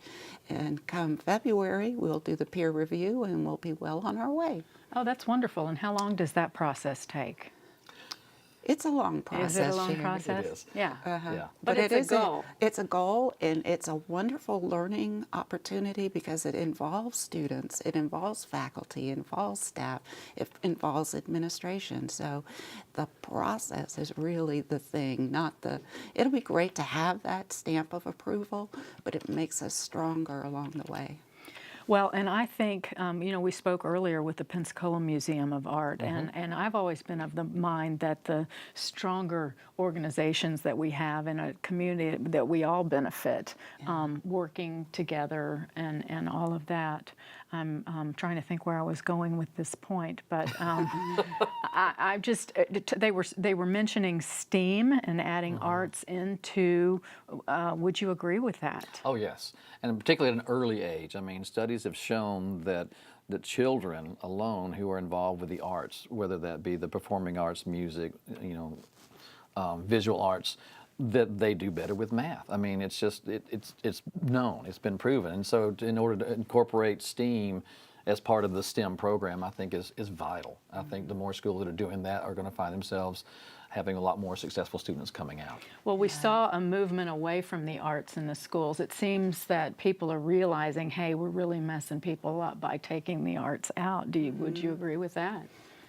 And come February, we'll do the peer review and we'll be well on our way. Oh, that's wonderful. And how long does that process take? It's a long process. Is it a long Sharon. process? It is. Yeah. Yeah. But it's a goal. It's a goal, and it's a wonderful learning opportunity because it involves students, it involves faculty, it involves staff, it involves administration. So the process is really the thing, not the, it'll be great to have that stamp of approval, but it makes us stronger along the way. Well, and I think, you know, we spoke earlier with the Pensacola Museum of Art, and I've always been of the mind that the stronger organizations that we have in a community that we all benefit, working together and all of that. I'm trying to think where I was going with this point, but I just, they were mentioning STEAM and adding arts into, would you agree with that? Oh, yes. And particularly at an early age. I mean, studies have shown that children alone who are involved with the arts, whether that be the performing arts, music, you know, visual arts, that they do better with math. I mean, it's just, it's known, it's been proven. And so in order to incorporate STEAM as part of the STEM program, I think is vital. I think the more schools that are doing that are going to find themselves having a lot more successful students coming out. Well, we saw a movement away from the arts in the schools. It seems that people are realizing, hey, we're really messing people up by taking the arts out. Would you agree with that?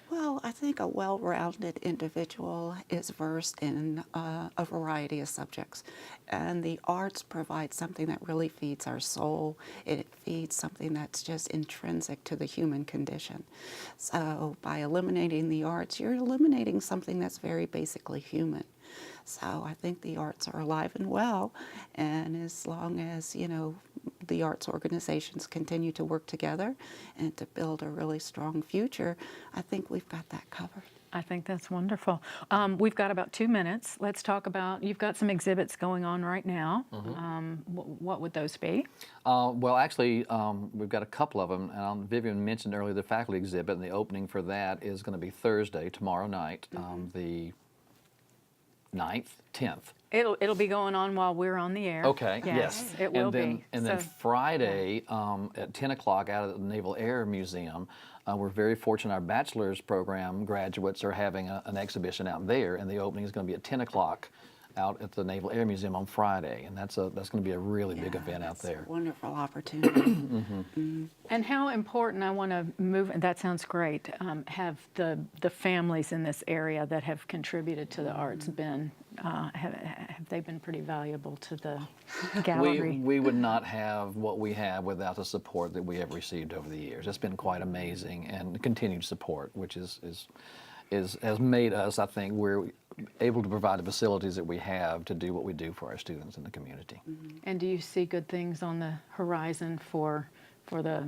Well, I think a well-rounded individual is versed in a variety of subjects, and the arts provide something that really feeds our soul. It feeds something that's just intrinsic to the human condition. So by eliminating the arts, you're eliminating something that's very basically human. So I think the arts are alive and well, and as long as, you know, the arts organizations continue to work together and to build a really strong future, I think we've got that covered. I think that's wonderful. We've got about 2 minutes. Let's talk about, you've got some exhibits going on right now. What would those be? Well, actually, we've got a couple of them. And Vivian mentioned earlier the faculty exhibit, and the opening for that is going to be Thursday, tomorrow night, the 9th, 10th. It'll be going on while we're on the air. Okay, yes. It will be. And then So, Friday at 10 o'clock out at the Naval Air Museum, we're very fortunate our bachelor's program graduates are having an exhibition out there, and the opening is going to be at 10 o'clock out at the Naval Air Museum on Friday, and that's going to be a really big event out there. A wonderful opportunity. And how important, I want to move, and that sounds great, have the families in this area that have contributed to the arts been, have they been pretty valuable to the gallery? We would not have what we have without the support that we have received over the years. It's been quite amazing, and continued support, which has made us, I think, we're able to provide the facilities that we have to do what we do for our students in the community. And do you see good things on the horizon for the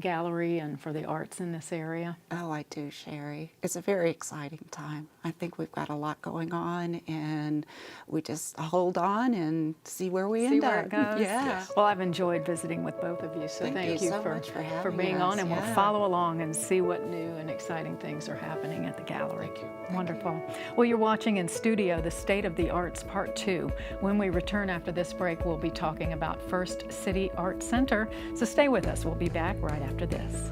gallery and for the arts in this area? Oh, I do, Sherry. It's a very exciting time. I think we've got a lot going on, and we just hold on and see where we end where up. it goes? Yeah. Yes. Well, I've enjoyed visiting with both of you, so Thank you so for, much for having for being on, us. and we'll Yeah. follow along and see what new and exciting things are happening at the gallery. Thank you. Wonderful. Well, you're watching in studio The State of the Arts Part 2. When we return after this break, we'll be talking about First City Art Center, so stay with us. We'll be back right after this.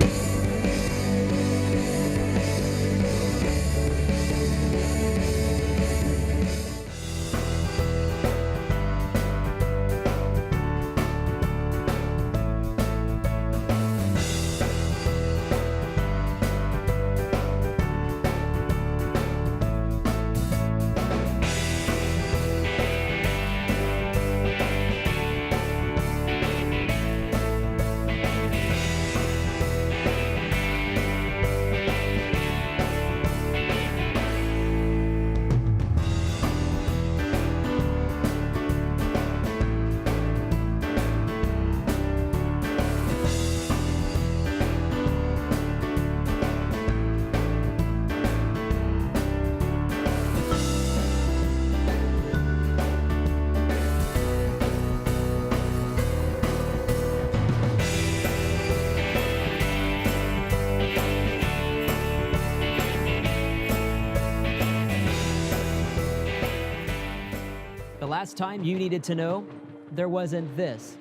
last time you needed to know, there wasn't this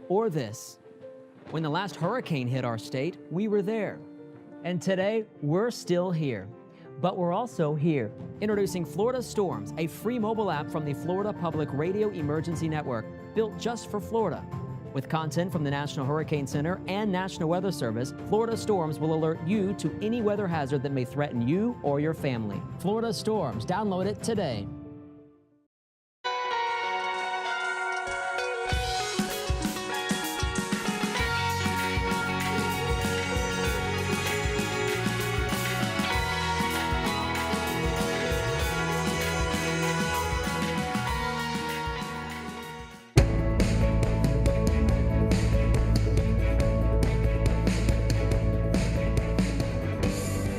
or this. When the last hurricane hit our state, we were there. And today, we're still here. But we're also here. Introducing Florida Storms, a free mobile app from the Florida Public Radio Emergency Network, built just for Florida. With content from the National Hurricane Center and National Weather Service, Florida Storms will alert you to any weather hazard that may threaten you or your family. Florida Storms, download it today.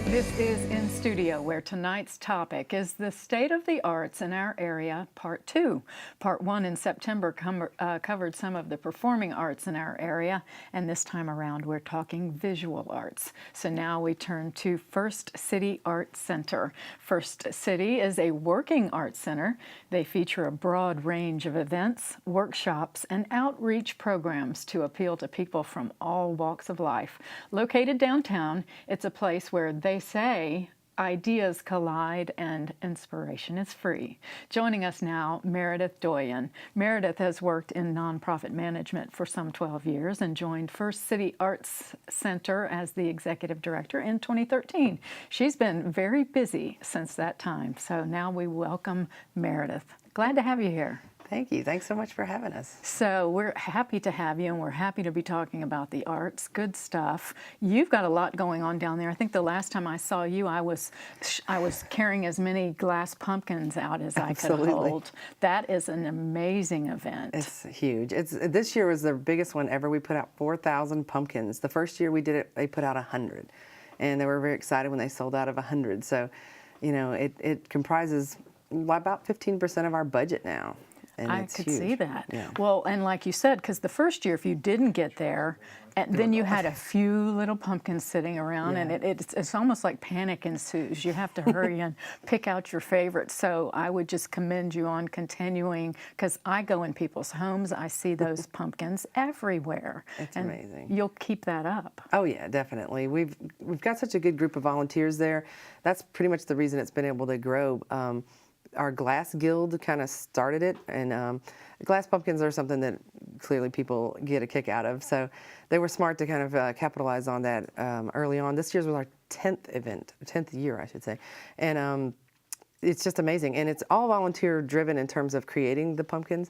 This is In Studio, where tonight's topic is the state of the arts in our area, Part 2. Part 1 in September covered some of the performing arts in our area, and this time around we're talking visual arts. So now we turn to First City Arts Center. First City is a working arts center. They feature a broad range of events, workshops, and outreach programs to appeal to people from all walks of life. Located downtown, it's a place where they say ideas collide and inspiration is free. Joining us now, Meredith Doyen. Meredith has worked in nonprofit management for some 12 years and joined First City Arts Center as the executive director in 2013. She's been very busy since that time, so now we welcome Meredith. Glad to have you here. Thank you. Thanks so much for having us. So we're happy to have you, and we're happy to be talking about the arts. Good stuff. You've got a lot going on down there. I think the last time I saw you, I was carrying as many glass pumpkins out as I could hold. That is an amazing event. It's huge. This year was the biggest one ever. We put out 4,000 pumpkins. The first year we did it, they put out 100, and they were very excited when they sold out of 100. So, you know, it comprises about 15% of our budget now. And I could see that. Yeah. Well, and like you said, because the first year, if you didn't get there, and then you had a few little pumpkins sitting around, and it's almost like panic ensues. You have to hurry and pick out your favorites. So I would just commend you on continuing, because I go in people's homes, I see those pumpkins everywhere. It's and amazing. You'll keep that up. Oh yeah, definitely. We've got such a good group of volunteers there. That's pretty much the reason it's been able to grow. Our Glass Guild kind of started it, and glass pumpkins are something that clearly people get a kick out of. So they were smart to kind of capitalize on that early on. This year's was our 10th year, I should say. And it's just amazing. And it's all volunteer driven in terms of creating the pumpkins.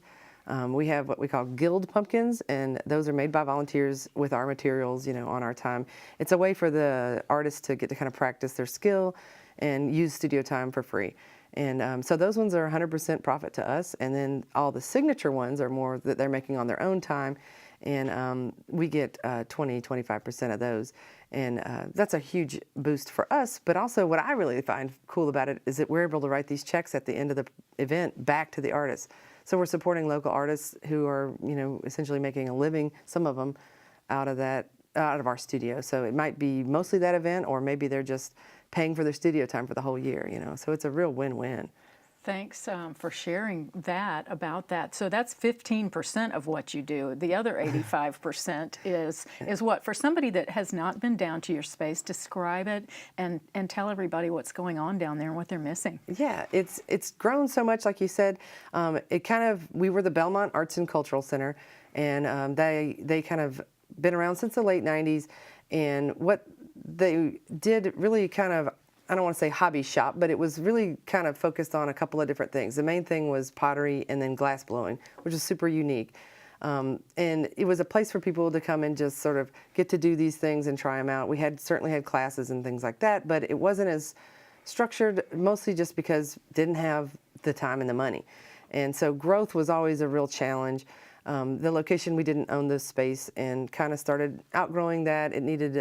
We have what we call guild pumpkins, and those are made by volunteers with our materials, you know, on our time. It's a way for the artists to get to kind of practice their skill and use studio time for free. And so those ones are 100% profit to us, and then all the signature ones are more that they're making on their own time, and we get 20-25% of those, and that's a huge boost for us. But also what I really find cool about it is that we're able to write these checks at the end of the event back to the artists. So we're supporting local artists who are, you know, essentially making a living, some of them, out of our studio. So it might be mostly that event, or maybe they're just paying for their studio time for the whole year, you know. So it's a real win-win. Thanks for sharing that about that. So that's 15% of what you do. The other 85% is what? For somebody that has not been down to your space, describe it and tell everybody what's going on down there and what they're missing. Yeah, it's grown so much, like you said. We were the Belmont Arts and Cultural Center, and they kind of been around since the late 90s, and what they did really kind of, I don't want to say hobby shop, but it was really kind of focused on a couple of different things. The main thing was pottery and then glass blowing, which is super unique. And it was a place for people to come and just sort of get to do these things and try them out. We certainly had classes and things like that, but it wasn't as structured, mostly just because didn't have the time and the money. And so growth was always a real challenge. The location, we didn't own this space and kind of started outgrowing that. It needed,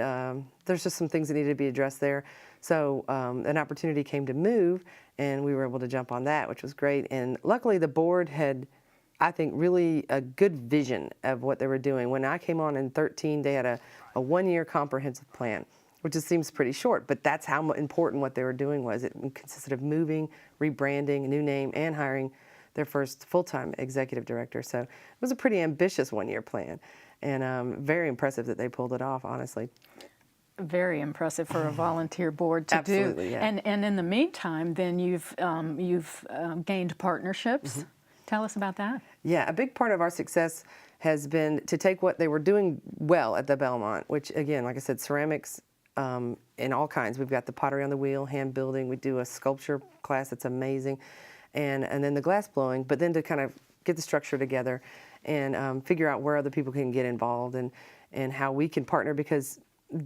there's just some things that needed to be addressed there. So an opportunity came to move, and we were able to jump on that, which was great. And luckily the board had, I think, really a good vision of what they were doing. When I came on in 2013, they had a 1-year comprehensive plan, which just seems pretty short, but that's how important what they were doing was. It consisted of moving, rebranding, a new name, and hiring their first full-time executive director. So it was a pretty ambitious one-year plan, and very impressive that they pulled it off, honestly. Very impressive for a volunteer board to do. Absolutely, yeah. And in the meantime, then you've gained partnerships. Tell us about that. Yeah, a big part of our success has been to take what they were doing well at the Belmont, which again, like I said, ceramics in all kinds. We've got the pottery on the wheel, hand building. We do a sculpture class that's amazing, and then the glass blowing. But then to kind of get the structure together and figure out where other people can get involved and how we can partner, because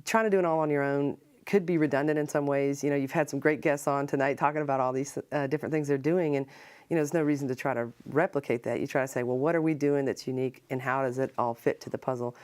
trying to do it all on your own could be redundant in some ways. You know, you've had some great guests on tonight talking about all these different things they're doing, and you know, there's no reason to try to replicate that. You try to say, well, what are we doing that's unique, and how does it all fit to the puzzle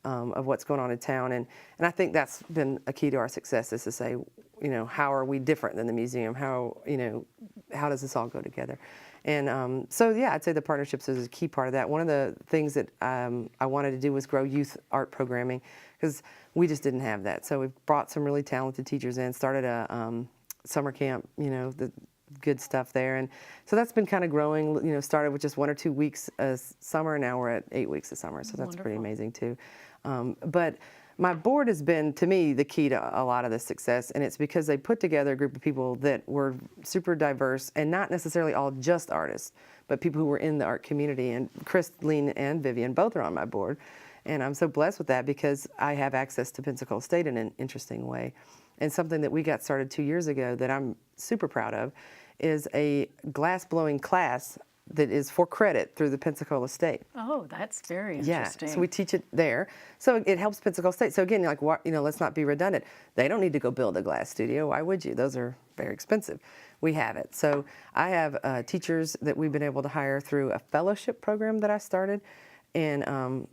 of what's going on in town? And I think that's been a key to our success, is to say, you know, how are we different than the museum? How, you know, how does this all go together? And so, yeah, I'd say the partnerships is a key part of that. One of the things that I wanted to do was grow youth art programming, because we just didn't have that. So we've brought some really talented teachers in, started a summer camp, you know, the good stuff there. And so that's been kind of growing, you know, started with just 1 or 2 weeks a summer. Now we're at 8 weeks a summer. So that's pretty amazing too. But my board has been, to me, the key to a lot of this success. And it's because they put together a group of people that were super diverse, and not necessarily all just artists, but people who were in the art community. And Christine and Vivian both are on my board. And I'm so blessed with that, because I have access to Pensacola State in an interesting way. And something that we got started 2 years ago that I'm super proud of is a glass blowing class that is for credit through the Pensacola State. Oh, that's very interesting. Yeah, so we teach it there. So it helps Pensacola State. So again, like, you know, let's not be redundant. They don't need to go build a glass studio. Why would you? Those are very expensive. We have it. So I have teachers that we've been able to hire through a fellowship program that I started. And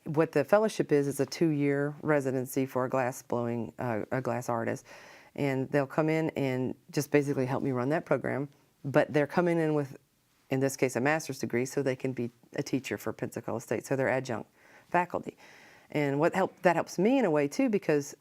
what the fellowship is a 2-year residency for a glass blowing, a glass artist. And they'll come in and just basically help me run that program. But they're coming in with, in this case, a master's degree, so they can be a teacher for Pensacola State. So they're adjunct faculty. And that helps me in a way too, because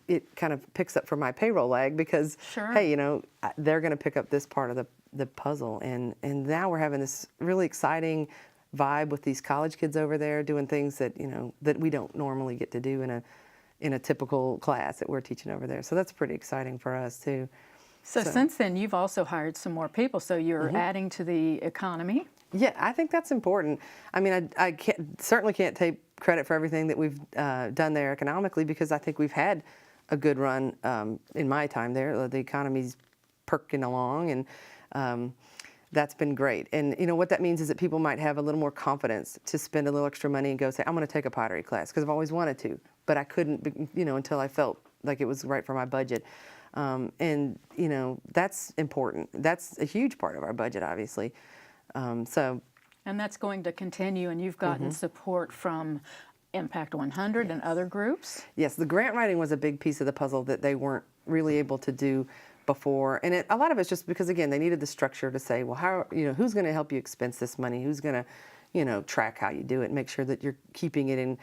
it kind of picks up for my payroll lag, because, hey, you know, they're going to pick up this part of the puzzle. And now we're having this really exciting vibe with these college kids over there doing things that, you know, that we don't normally get to do in a typical class that we're teaching over there. So that's pretty exciting for us too. So since then, you've also hired some more people, so you're adding to the economy? Yeah, I think that's important. I mean, I certainly can't take credit for everything that we've done there economically, because I think we've had a good run in my time there. The economy's perking along, and that's been great. And you know what that means is that people might have a little more confidence to spend a little extra money and go say, I'm going to take a pottery class, because I've always wanted to, but I couldn't, you know, until I felt like it was right for my budget. And you know, that's important. That's a huge part of our budget, obviously. And that's going to continue, and you've gotten support from Impact 100 and other groups? Yes, the grant writing was a big piece of the puzzle that they weren't really able to do before. And a lot of it's just because, again, they needed the structure to say, well, how, you know, who's going to help you expense this money? Who's going to, you know, track how you do it and make sure that you're keeping it in,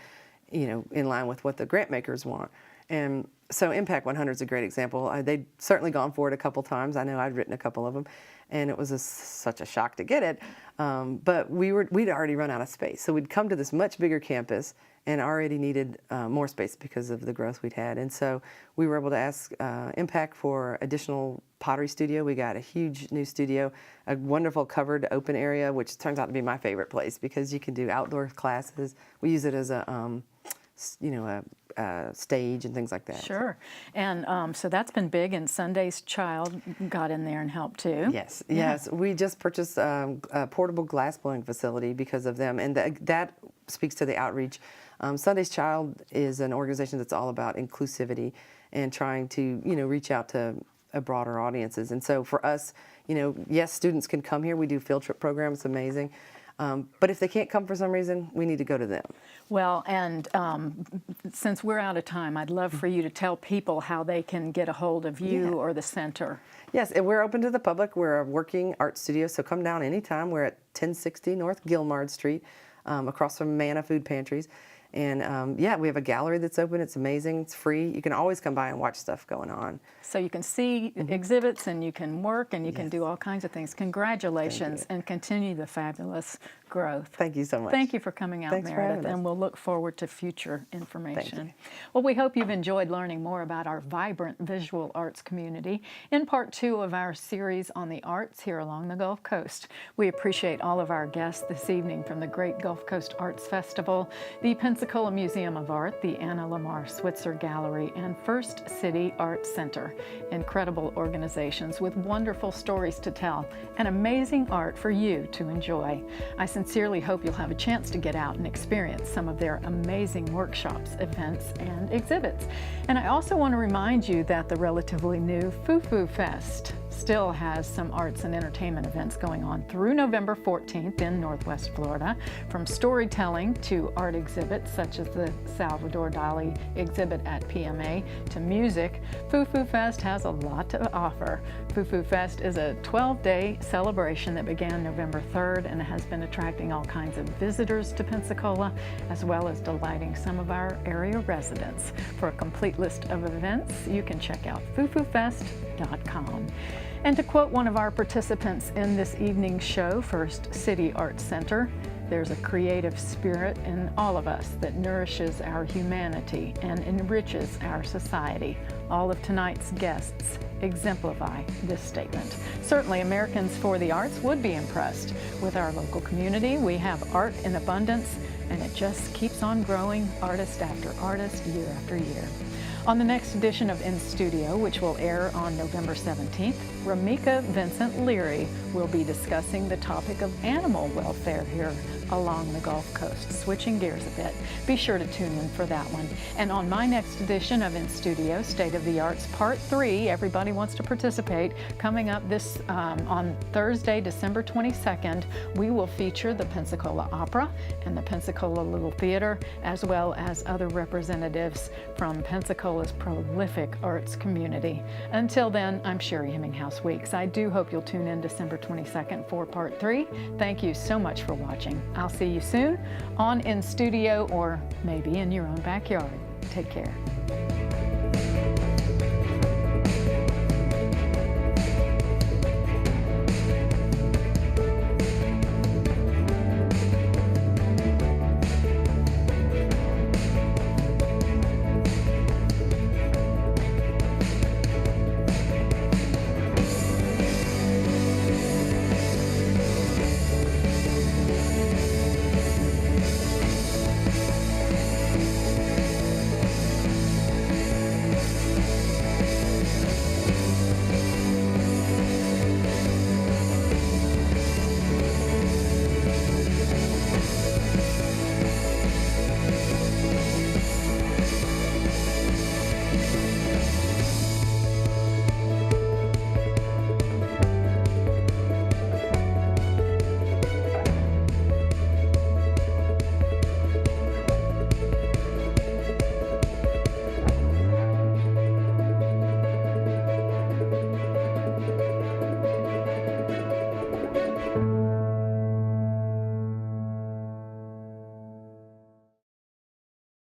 you know, in line with what the grant makers want. And so Impact 100 is a great example. They'd certainly gone for it a couple times. I know I'd written a couple of them, and it was such a shock to get it. But we'd already run out of space. So we'd come to this much bigger campus and already needed more space because of the growth we'd had. And so we were able to ask Impact for additional pottery studio. We got a huge new studio, a wonderful covered open area, which turns out to be my favorite place because you can do outdoor classes. We use it as a, you know, a stage and things like that. Sure. And so that's been big, and Sunday's Child got in there and helped too. Yes, yes. We just purchased a portable glass blowing facility because of them, and that speaks to the outreach. Sunday's Child is an organization that's all about inclusivity and trying to, you know, reach out to broader audiences. And so for us, you know, yes, students can come here. We do field trip programs, it's amazing. But if they can't come for some reason, we need to go to them. Well, and since we're out of time, I'd love for you to tell people how they can get a hold of you or the center. Yes, and we're open to the public. We're a working art studio, so come down anytime. We're at 1060 North Gilmard Street, across from Manna Food Pantries. And yeah, we have a gallery that's open. It's amazing. It's free. You can always come by and watch stuff going on. So you can see exhibits and you can work and you can do all kinds of things. Congratulations and continue the fabulous growth. Thank you so much. Thank you for coming out, Thanks for Meredith, having us. and we'll look forward to future information. Thank you. Well, we hope you've enjoyed learning more about our vibrant visual arts community in part 2 of our series on the arts here along the Gulf Coast. We appreciate all of our guests this evening from the Great Gulf Coast Arts Festival, the Pensacola Museum of Art, the Anna Lamar Switzer Gallery, and First City Arts Center. Incredible organizations with wonderful stories to tell and amazing art for you to enjoy. I sincerely hope you'll have a chance to get out and experience some of their amazing workshops, events, and exhibits. And I also want to remind you that the relatively new Foo Fest still has some arts and entertainment events going on through November 14th in Northwest Florida, from storytelling to art exhibits such as the Salvador Dali exhibit at PMA to music. Foo Fest has a lot to offer. Foo Fest is a 12-day celebration that began November 3rd and has been attracting all kinds of visitors to Pensacola, as well as delighting some of our area residents. For a complete list of events, you can check out foofofest.com. And to quote one of our participants in this evening's show, First City Arts Center, there's a creative spirit in all of us that nourishes our humanity and enriches our society. All of tonight's guests exemplify this statement. Certainly, Americans for the Arts would be impressed with our local community. We have art in abundance, and it just keeps on growing, artist after artist, year after year. On the next edition of In Studio, which will air on November 17th, Ramika Vincent Leary will be discussing the topic of animal welfare here along the Gulf Coast, switching gears a bit. Be sure to tune in for that one. And on my next edition of In Studio, State of the Arts Part 3, everybody wants to participate, coming up this on Thursday, December 22nd, we will feature the Pensacola Opera and the Pensacola Little Theater, as well as other representatives from Pensacola's prolific arts community. Until then, I'm Sherry Hemminghouse Weeks. I do hope you'll tune in December 22nd for Part 3. Thank you so much for watching. I'll see you soon on In Studio or maybe in your own backyard. Take care.